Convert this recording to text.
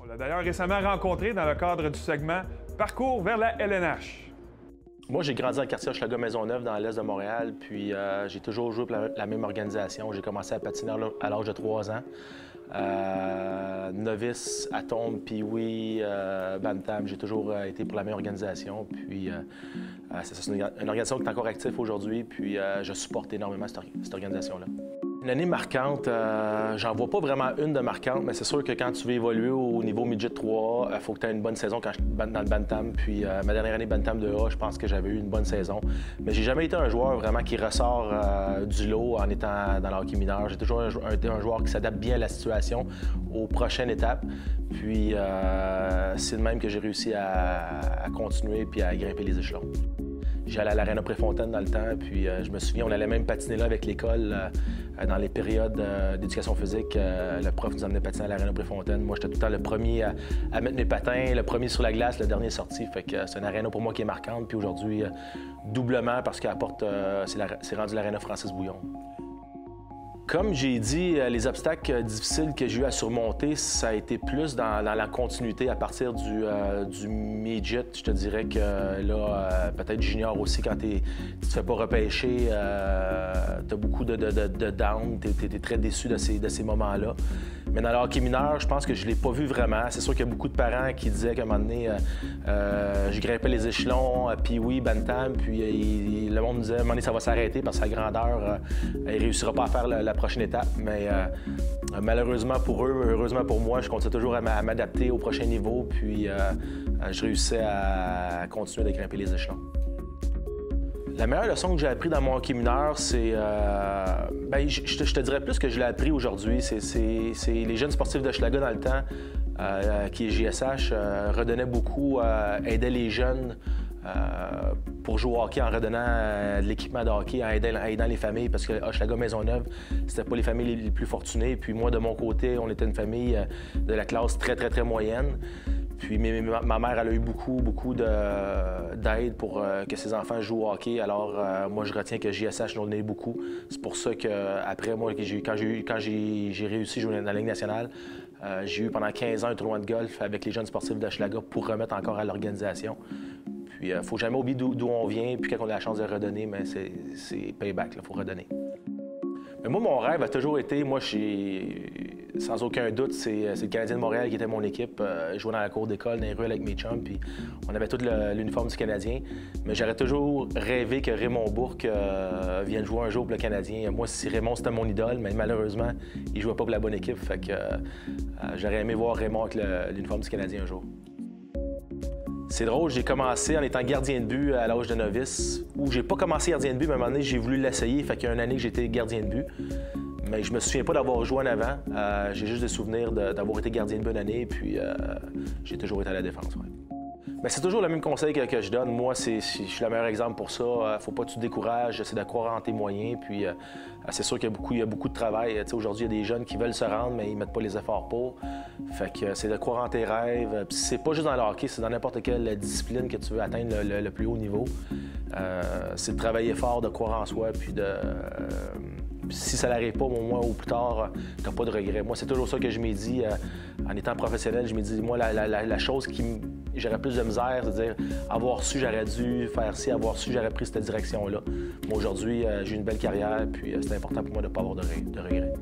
On l'a d'ailleurs récemment rencontré dans le cadre du segment Parcours vers la LNH. Moi, j'ai grandi dans le quartier Hochelaga-Maisonneuve, dans l'est de Montréal, puis j'ai toujours joué pour la même organisation. J'ai commencé à patiner à l'âge de 3 ans. Novice, Atome, Pee-Wee, Bantam, j'ai toujours été pour la même organisation. Puis c'est une organisation qui est encore active aujourd'hui, puis je supporte énormément cette organisation-là. Une année marquante, j'en vois pas vraiment une de marquante, mais c'est sûr que quand tu veux évoluer au niveau midget 3, il faut que tu aies une bonne saison quand je suis dans le Bantam. Puis ma dernière année Bantam 2A, je pense que j'avais eu une bonne saison. Mais j'ai jamais été un joueur vraiment qui ressort du lot en étant dans le hockey mineur. J'ai toujours été un joueur qui s'adapte bien à la situation, aux prochaines étapes. Puis c'est de même que j'ai réussi à continuer puis à grimper les échelons. J'allais à l'Arena Préfontaine dans le temps, puis je me souviens, on allait même patiner là avec l'école dans les périodes d'éducation physique. Le prof nous emmenait patiner à l'Arena Préfontaine. Moi, j'étais tout le temps le premier à mettre mes patins, le premier sur la glace, le dernier sorti. Fait que c'est une aréna pour moi qui est marquante, puis aujourd'hui, doublement parce qu'elle apporte, c'est rendu l'Aréna Francis Bouillon. Comme j'ai dit, les obstacles difficiles que j'ai eu à surmonter, ça a été plus dans la continuité à partir du midget. Je te dirais que là, peut-être junior aussi, quand tu te fais pas repêcher, tu as beaucoup de down, tu es très déçu de ces moments-là. Mais dans le hockey mineur, je pense que je ne l'ai pas vu vraiment. C'est sûr qu'il y a beaucoup de parents qui disaient qu'à un moment donné, je grimpais les échelons, Pee-Wee, Bantam, puis le monde me disait à un moment donné, ça va s'arrêter parce que sa grandeur, il ne réussira pas à faire la prochaine étape. Mais malheureusement pour eux, heureusement pour moi, je continue toujours à m'adapter au prochain niveau, puis je réussissais à continuer de grimper les échelons. La meilleure leçon que j'ai appris dans mon hockey mineur, c'est... je te dirais plus que je l'ai appris aujourd'hui. C'est les jeunes sportifs de Hochelaga dans le temps, qui est JSH, redonnaient beaucoup, aidaient les jeunes pour jouer au hockey en redonnant de l'équipement de hockey, en aidant les familles, parce que Hochelaga-Maisonneuve, c'était pas les familles les plus fortunées. Puis moi, de mon côté, on était une famille de la classe très, très, très moyenne. Puis ma mère, elle a eu beaucoup d'aide pour que ses enfants jouent au hockey. Alors, moi, je retiens que JSH nous en a beaucoup. C'est pour ça qu'après, moi, quand j'ai réussi à jouer dans la Ligue nationale, j'ai eu pendant 15 ans un tournoi de golf avec les jeunes sportifs d'Hochelaga pour remettre encore à l'organisation. Puis, il ne faut jamais oublier d'où on vient. Puis, quand on a la chance de redonner, mais c'est payback, il faut redonner. Mais moi, mon rêve a toujours été, sans aucun doute, c'est le Canadien de Montréal qui était mon équipe. Je jouais dans la cour d'école, dans les rues avec mes chums, puis on avait tout l'uniforme du Canadien. Mais j'aurais toujours rêvé que Raymond Bourque vienne jouer un jour pour le Canadien. Moi, si Raymond, c'était mon idole, mais malheureusement, il ne jouait pas pour la bonne équipe. Fait que j'aurais aimé voir Raymond avec l'uniforme du Canadien un jour. C'est drôle, j'ai commencé en étant gardien de but à l'âge de novice, où j'ai pas commencé gardien de but, mais à un moment donné, j'ai voulu l'essayer, fait qu'il y a une année que j'étais gardien de but. Mais je me souviens pas d'avoir joué en avant. J'ai juste des souvenirs d'avoir été gardien de but une année, puis j'ai toujours été à la défense. Ouais. Mais c'est toujours le même conseil que je donne. Moi, je suis le meilleur exemple pour ça. Faut pas que tu te décourages, c'est de croire en tes moyens. Puis c'est sûr qu'il y a beaucoup de travail. Aujourd'hui, il y a des jeunes qui veulent se rendre, mais ils mettent pas les efforts pour. Fait que c'est de croire en tes rêves. Puis c'est pas juste dans le hockey, c'est dans n'importe quelle discipline que tu veux atteindre le plus haut niveau. C'est de travailler fort, de croire en soi, puis si ça n'arrive pas, au moins ou plus tard, tu n'as pas de regrets. Moi, c'est toujours ça que je m'ai dit en étant professionnel. Je me dis, moi, la chose qui j'aurais plus de misère, c'est de dire, avoir su, j'aurais dû faire ci, avoir su, j'aurais pris cette direction-là. Moi, aujourd'hui, j'ai une belle carrière, puis c'est important pour moi de ne pas avoir de regrets.